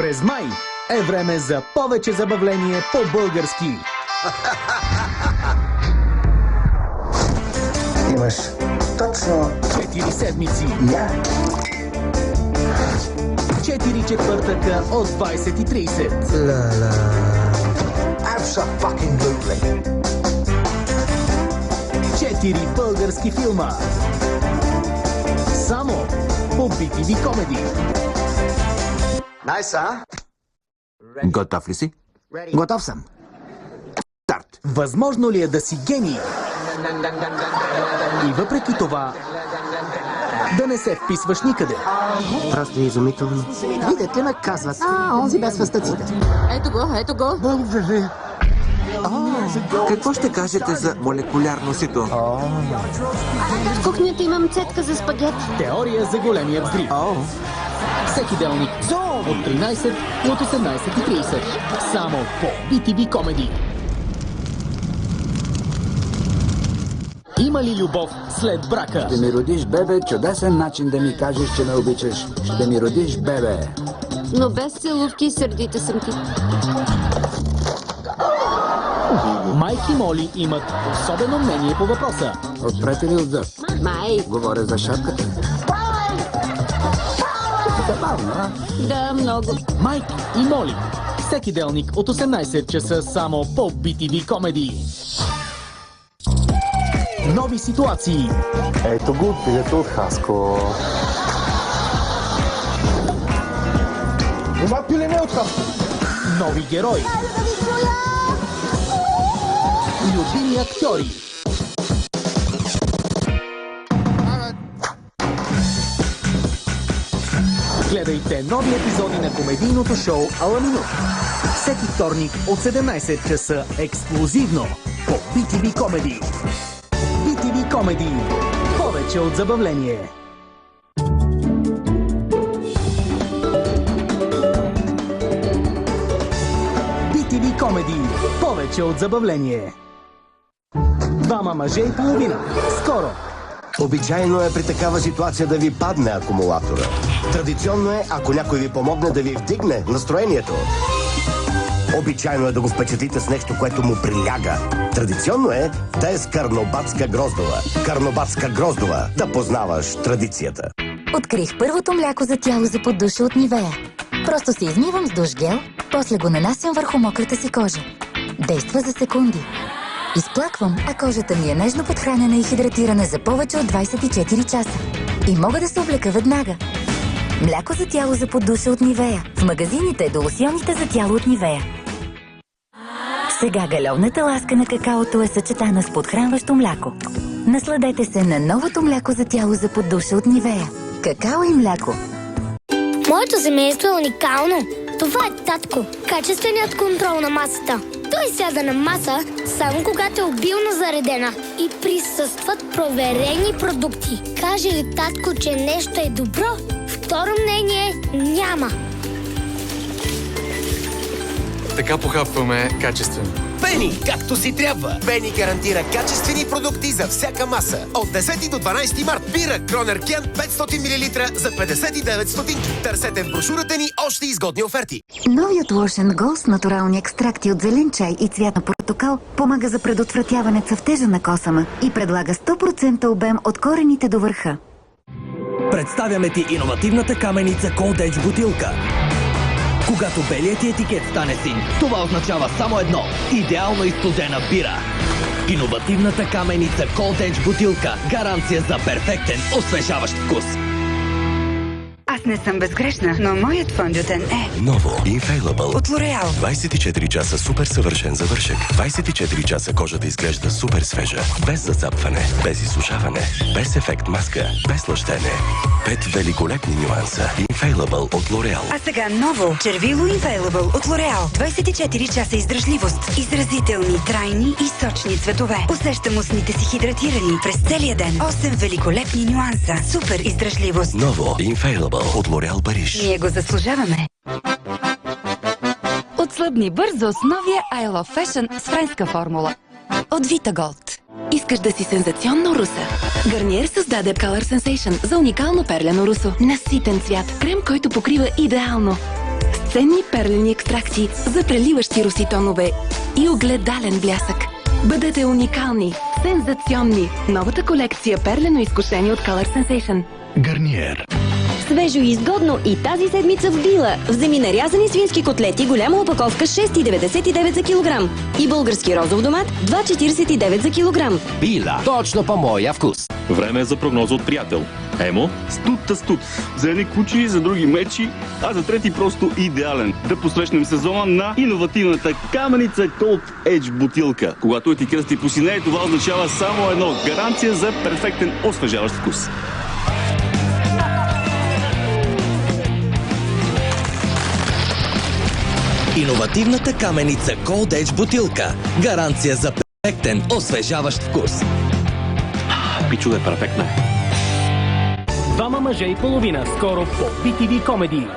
През май е време за повече забавление по-български. Имаш точно 4 седмици. я. 4 четвъртъка от 20:30. Ла-ла. Abso-fucking-lutely. 4 български филма. Само по BTV Comedy. Найс, а? Готов ли си? Готов съм. Старт! Възможно ли е да си гений? И въпреки това да не се вписваш никъде? Просто е изумително. Видят ли ме казват? Онзи без фъстъците. Ето го, ето го. Благодаря. Какво ще кажете за молекулярно сито? В кухнята имам цетка за спагети. Теория за големия взрив. Всеки делник от 13 и от 18:30. Само по BTV Comedy. Има ли любов след брака? Ще ми родиш бебе, чудесен начин да ми кажеш, че ме обичаш. Ще ми родиш бебе. Но без целувки и сърдите съм ти. Майк и Моли имат особено мнение по въпроса. Отпрете ли отзад? Май, Говоря за шапката. Забавно, а? да, много. Майк и Моли. Всеки делник от 18 часа само по BTV Comedy. Нови ситуации. Ето го, билето от Хаско. Нима пилене от Хаско. Нови герои. Любими актьори. Гледайте нови епизоди на комедийното шоу Ала Минут. Всеки вторник от 17 часа ексклузивно по BTV Comedy. BTV Comedy. Повече от забавление. BTV Comedy. Повече от забавление. Двама мъже и половина. Скоро. Обичайно е при такава ситуация да ви падне акумулатора. Традиционно е, ако някой ви помогне, да ви вдигне настроението. Обичайно е да го впечатлите с нещо, което му приляга. Традиционно е да е с Карнобатска гроздова. Карнобатска гроздова. Да познаваш традицията. Открих първото мляко за тяло за поддуша от Нивея. Просто се измивам с душ гел, после го нанасям върху мократа си кожа. Действа за секунди. Изплаквам, а кожата ми е нежно подхранена и хидратирана за повече от 24 часа. И мога да се облека веднага. Мляко за тяло за поддуша от Нивея. В магазините до лосьоните за тяло от Нивея. Сега галевната ласка на какаото е съчетана с подхранващо мляко. Насладете се на новото мляко за тяло за поддуша от Нивея. Какао и мляко. Моето семейство е уникално. Това е татко, качественият контрол на масата. Той сяда на маса, само когато е обилно заредена и присъстват проверени продукти. Каже ли татко, че нещо е добро, второ мнение няма. Така похапваме качествено. Бени, както си трябва. Бени гарантира качествени продукти за всяка маса. От 10 до 12 март бира Кронер Кен 500 мл за 59 стотинки. Търсете в брошурата ни още изгодни оферти. Новият лошен гол с натурални екстракти от зелен чай и цвят на портокал помага за предотвратяване цъфтежа на косама и предлага 100% обем от корените до върха. Представяме ти иновативната каменица Cold Edge бутилка. Когато белият ти етикет стане син, това означава само едно – идеално изстудена бира. Иновативната каменица Cold Edge бутилка – гаранция за перфектен, освежаващ вкус. Аз не съм безгрешна, но моят фондютен е... Ново Infallible от L'Oreal. 24 часа супер съвършен завършек. 24 часа кожата изглежда супер свежа. Без зацапване, без изсушаване, без ефект маска, без лъщене. 5 великолепни нюанса. Infallible от L'Oreal. А сега ново червило Infallible от L'Oreal. 24 часа издръжливост. Изразителни, трайни и сочни цветове. Усещам устните си хидратирани през целия ден. 8 великолепни нюанса. Супер издръжливост. Ново Infallible от L'Oreal Париж. Ние го заслужаваме. Отслабни бързо с новия I Love Fashion с френска формула. От Vita Gold. Искаш да си сензационно руса? Гарниер създаде Color Sensation за уникално перляно русо. Наситен цвят. Крем, който покрива идеално. С Ценни перлени екстракти за преливащи руситонове и огледален блясък. Бъдете уникални, сензационни. Новата колекция перлено изкушение от Color Sensation. Гарниер. Свежо и изгодно и тази седмица в Била. Вземи нарязани свински котлети, голяма опаковка 6,99 за килограм. И български розов домат 2,49 за килограм. Била. Точно по моя вкус. Време е за прогноза от приятел. Емо? Студ. За едни кучи, за други мечи, а за трети просто идеален. Да посрещнем сезона на иновативната каменица Cold Edge бутилка. Когато етикетът ти посинее, това означава само едно – гаранция за перфектен освежаващ вкус. Иновативната каменица Cold Edge бутилка. Гаранция за перфектен освежаващ вкус. Пичове, перфектно. Двама мъже и половина. Скоро по BTV Comedy.